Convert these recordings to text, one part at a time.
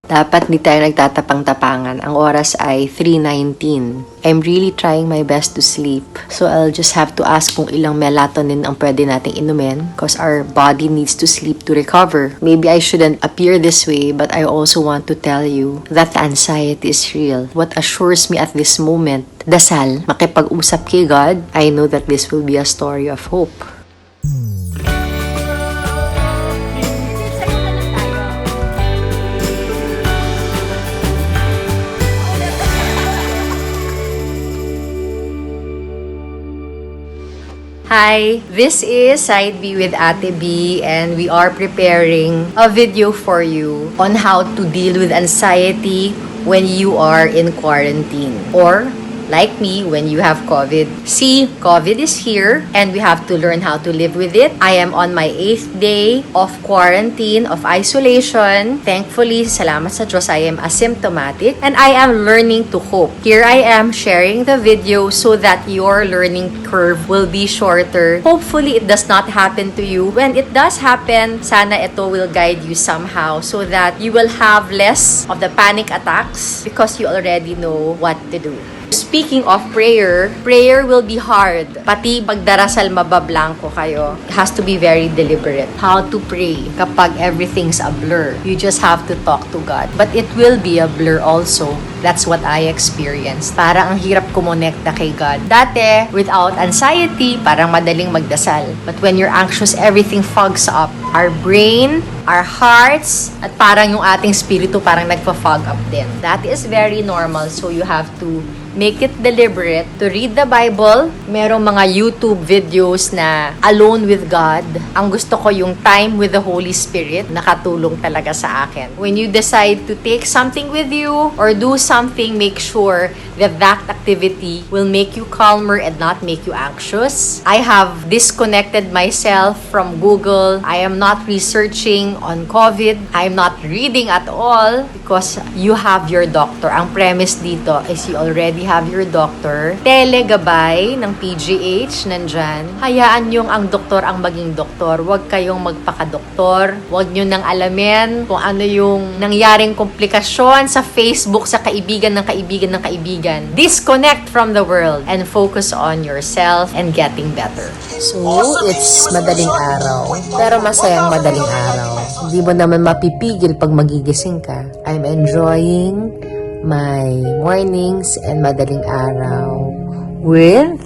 Dapat di tayo nagtatapang-tapangan. Ang oras ay 3:19. I'm really trying my best to sleep. So I'll just have to ask kung ilang melatonin ang pwede nating inumin because our body needs to sleep to recover. Maybe I shouldn't appear this way, but I also want to tell you that the anxiety is real. What assures me at this moment, dasal, makipag-usap kay God, I know that this will be a story of hope. Hi, this is Side B with Ate B, and we are preparing a video for you on how to deal with anxiety when you are in quarantine, or like me, when you have COVID. See, COVID is here and we have to learn how to live with it. I am on my 8th day of quarantine, of isolation. Thankfully, salamat sa Diyos, I am asymptomatic and I am learning to cope. Here I am sharing the video so that your learning curve will be shorter. Hopefully, it does not happen to you. When it does happen, sana ito will guide you somehow so that you will have less of the panic attacks because you already know what to do. Speaking of prayer, prayer will be hard. Pati pagdarasal mabablanko kayo. It has to be very deliberate. How to pray kapag everything's a blur. You just have to talk to God. But it will be a blur also. That's what I experienced. Parang ang hirap kumonekta kay God. Dati, without anxiety, parang madaling magdasal. But when you're anxious, everything fogs up. Our brain, our hearts, at parang yung ating spirito parang nagpa-fog up din. That is very normal. So you have to make it deliberate to read the Bible. Merong mga YouTube videos na alone with God. Ang gusto ko yung time with the Holy Spirit. Nakatulong talaga sa akin. When you decide to take something with you or do something, make sure that that activity will make you calmer and not make you anxious. I have disconnected myself from Google. I am not researching on COVID. I am not reading at all because you have your doctor. Ang premise dito is you already have your doctor. Telegabay ng PGH nandyan. Hayaan yung ang doktor ang maging doktor. Huwag kayong magpakadoktor. Huwag nyo nang alamin kung ano yung nangyaring komplikasyon sa Facebook sa kaibigan ng kaibigan ng kaibigan. Disconnect from the world and focus on yourself and getting better. So, it's madaling araw. Pero masayang madaling araw. Hindi mo naman mapipigil pag magigising ka. I'm enjoying my mornings and madaling araw with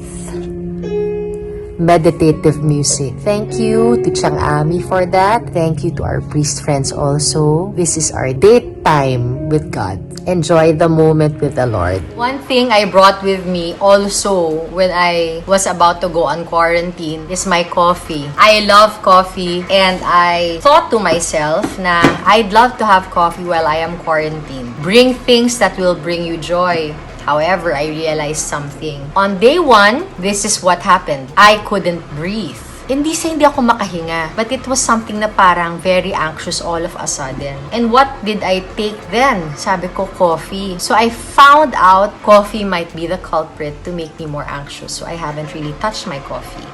meditative music. Thank you to Chang Ami for that. Thank you to our priest friends also. This is our date time with God. Enjoy the moment with the Lord. One thing I brought with me also when I was about to go on quarantine is my coffee. I love coffee and I thought to myself na I'd love to have coffee while I am quarantined. Bring things that will bring you joy. However, I realized something. On day 1, this is what happened. I couldn't breathe. Hindi ako makahinga, but it was something na parang very anxious all of a sudden. And what did I take then? Sabi ko, coffee. So I found out coffee might be the culprit to make me more anxious. So I haven't really touched my coffee.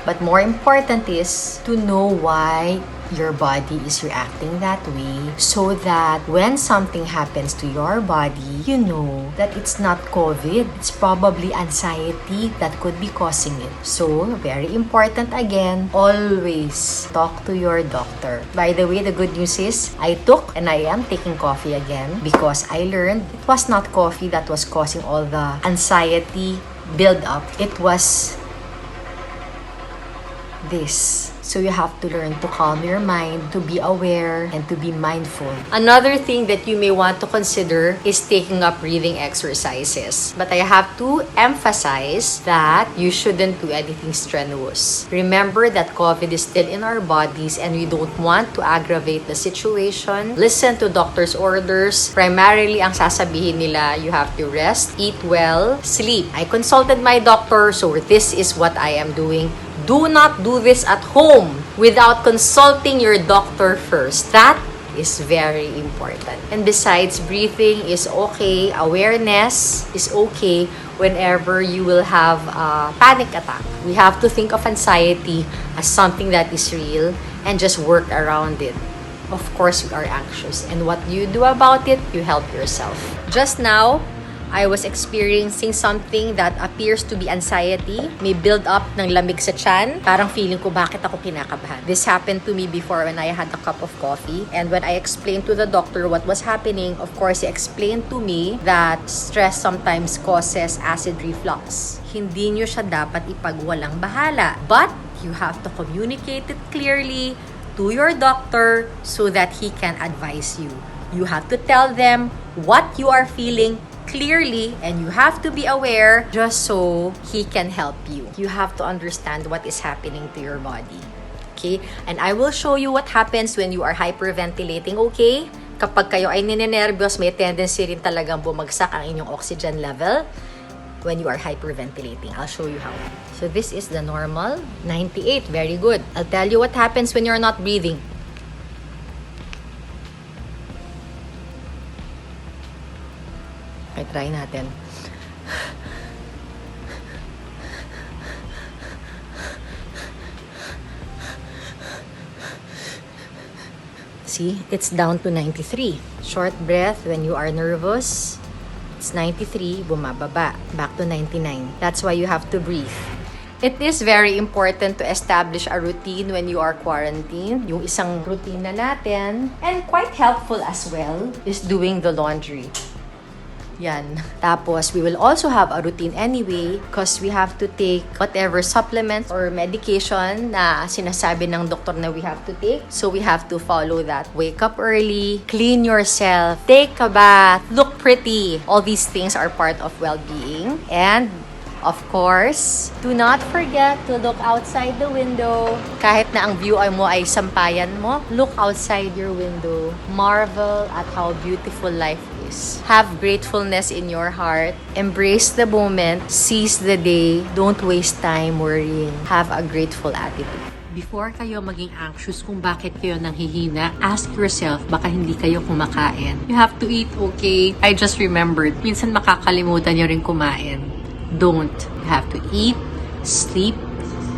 But more important is to know why your body is reacting that way so that when something happens to your body, you know that it's not COVID. It's probably anxiety that could be causing it. So, very important again, always talk to your doctor. By the way, the good news is I took and I am taking coffee again because I learned it was not coffee that was causing all the anxiety build up. It was this. So you have to learn to calm your mind, to be aware, and to be mindful. Another thing that you may want to consider is taking up breathing exercises. But I have to emphasize that you shouldn't do anything strenuous. Remember that COVID is still in our bodies and we don't want to aggravate the situation. Listen to doctor's orders. Primarily, ang sasabihin nila, you have to rest, eat well, sleep. I consulted my doctor, so this is what I am doing. Do not do this at home without consulting your doctor first. That is very important. And besides, breathing is okay. Awareness is okay whenever you will have a panic attack. We have to think of anxiety as something that is real and just work around it. Of course, we are anxious. And what you do about it, you help yourself. Just now, I was experiencing something that appears to be anxiety. May build up ng lamig sa tiyan. Parang feeling ko, bakit ako kinakabahan? This happened to me before when I had a cup of coffee. And when I explained to the doctor what was happening, of course, he explained to me that stress sometimes causes acid reflux. Hindi nyo siya dapat ipagwalang bahala. But you have to communicate it clearly to your doctor so that he can advise you. You have to tell them what you are feeling clearly, and you have to be aware just so he can help you. You have to understand what is happening to your body. Okay? And I will show you what happens when you are hyperventilating, okay? Kapag kayo ay ninenervyos, may tendency rin talagang bumagsak ang inyong oxygen level when you are hyperventilating. I'll show you how. So this is the normal, 98. Very good. I'll tell you what happens when you're not breathing. Okay, try natin. See, it's down to 93. Short breath when you are nervous. It's 93, bumababa. Back to 99. That's why you have to breathe. It is very important to establish a routine when you are quarantined. Yung isang routine na natin, and quite helpful as well, is doing the laundry. Yan. Tapos, we will also have a routine anyway because we have to take whatever supplements or medication na sinasabi ng doktor na we have to take. So, we have to follow that. Wake up early, clean yourself, take a bath, look pretty. All these things are part of well-being. And, of course, do not forget to look outside the window. Kahit na ang view mo ay sampayan mo, look outside your window. Marvel at how beautiful life is. Have gratefulness in your heart. Embrace the moment. Seize the day. Don't waste time worrying. Have a grateful attitude. Before kayo maging anxious kung bakit kayo nanghihina, ask yourself, baka hindi kayo kumakain. You have to eat, okay? I just remembered, minsan makakalimutan nyo rin kumain. Don't. You have to eat, sleep,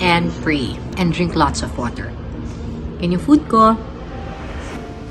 and pray. And drink lots of water. Yan yung food ko.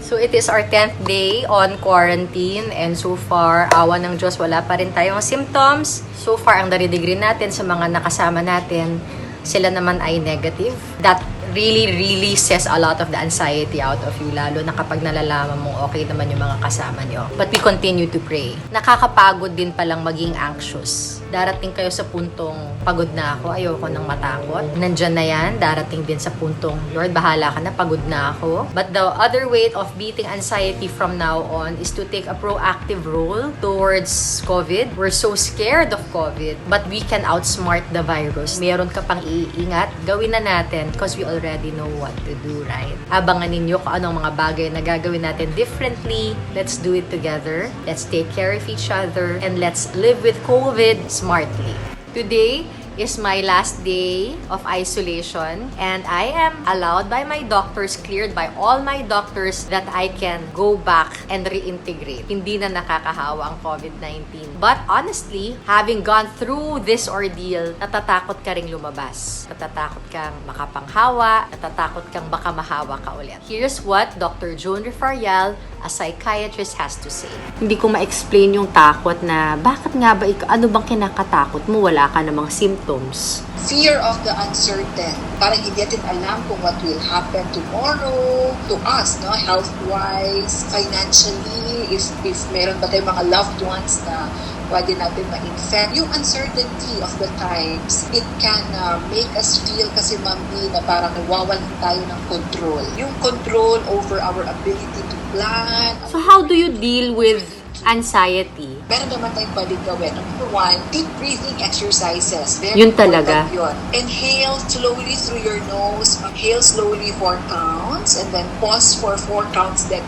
So, it is our 10th day on quarantine, and so far, awa ng Diyos, wala pa rin tayong symptoms. So far, ang narinig rin natin sa mga nakasama natin, sila naman ay negative. That really says a lot of the anxiety out of you, lalo na kapag nalalaman mong okay naman yung mga kasama nyo. But we continue to pray. Nakakapagod din palang maging anxious. Darating kayo sa puntong pagod na ako, ayoko nang matakot. Nandyan na yan, darating din sa puntong, Lord, bahala ka na, pagod na ako. But the other way of beating anxiety from now on is to take a proactive role towards COVID. We're so scared of COVID, but we can outsmart the virus. Meron ka pang iingat, gawin na natin because we already know what to do, right? Abangan ninyo kung anong mga bagay na gagawin natin differently. Let's do it together. Let's take care of each other, and let's live with COVID smartly. Today is my last day of isolation, and I am allowed by my doctors, cleared by all my doctors, that I can go back and reintegrate. Hindi na nakakahawa ang COVID-19. But honestly, having gone through this ordeal, natatakot ka ring lumabas. Natatakot kang makapanghawa, natatakot kang baka mahawa ka ulit. Here's what Dr. JOAN, RIFAREAL, a psychiatrist, has to say. Hindi ko ma-explain yung takot na, bakit nga ba, ano bang kinakatakot mo? Wala ka namang symptoms. Fear of the uncertain. Parang hindi natin alam kung what will happen tomorrow to us, no? Health-wise, financially, if meron ba tayong mga loved ones na pwede natin ma-infect. Yung uncertainty of the times, it can make us feel kasi, Mami, na parang nawawalan tayo ng control. Yung control over our ability to plan. So how do you deal with anxiety? Meron naman tayong pwedeng gawin. Number one, deep breathing exercises. Very Yun talaga. Yun. Inhale slowly through your nose. Inhale slowly 4 counts. And then pause for 4 counts. Then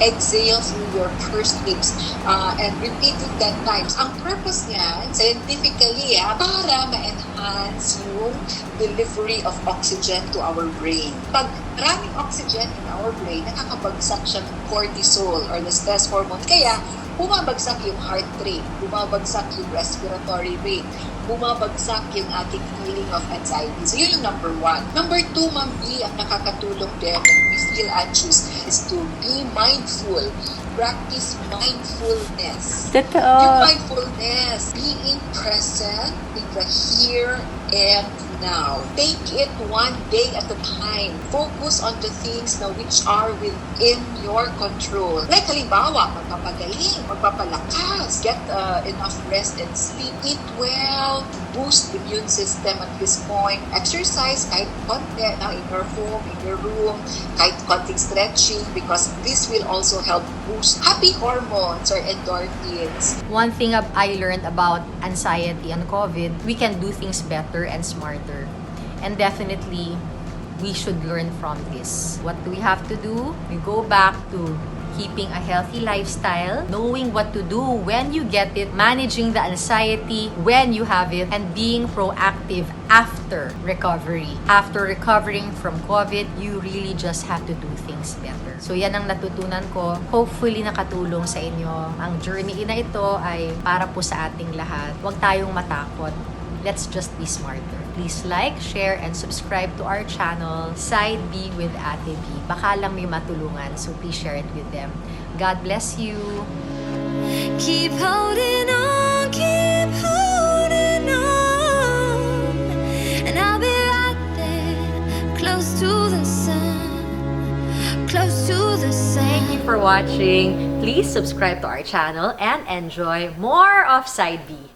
exhale through your pursed lips. And repeat it 10 times. Ang purpose niyan, scientifically, para ma-enhance enhance yung delivery of oxygen to our brain. Pag maraming oxygen in our brain, nakakabagsak siya ng cortisol or the stress hormone. Kaya, bumabagsak yung heart rate, bumabagsak yung respiratory rate, bumabagsak yung ating feeling of anxiety. So, yun yung number 1. Number 2, Ma'am B, ang nakakatulong din when we feel anxious is to be mindful. Practice mindfulness. Yung mindfulness, being present in the here and now. Take it one day at a time. Focus on the things na which are within your control. Like halimbawa, magpapagaling, magpapalakas, get enough rest and sleep, eat well, boost immune system at this point. Exercise kahit konti na in your home, in your room, kahit konting stretching because this will also help boost happy hormones or endorphins. One thing I learned about anxiety and COVID, we can do things better and smarter. And definitely, we should learn from this. What do we have to do? We go back to keeping a healthy lifestyle, knowing what to do when you get it, managing the anxiety when you have it, and being proactive after recovery. After recovering from COVID, you really just have to do things better. So yan ang natutunan ko. Hopefully nakatulong sa inyo. Ang journey na ito ay para po sa ating lahat. Huwag tayong matakot. Let's just be smarter. Please like, share, and subscribe to our channel, Side B with Ate B. Baka lang may matulungan, so please share it with them. God bless you. Keep holding on, and I'll be right there, close to the sun, close to the sun. Thank you for watching. Please subscribe to our channel and enjoy more of Side B.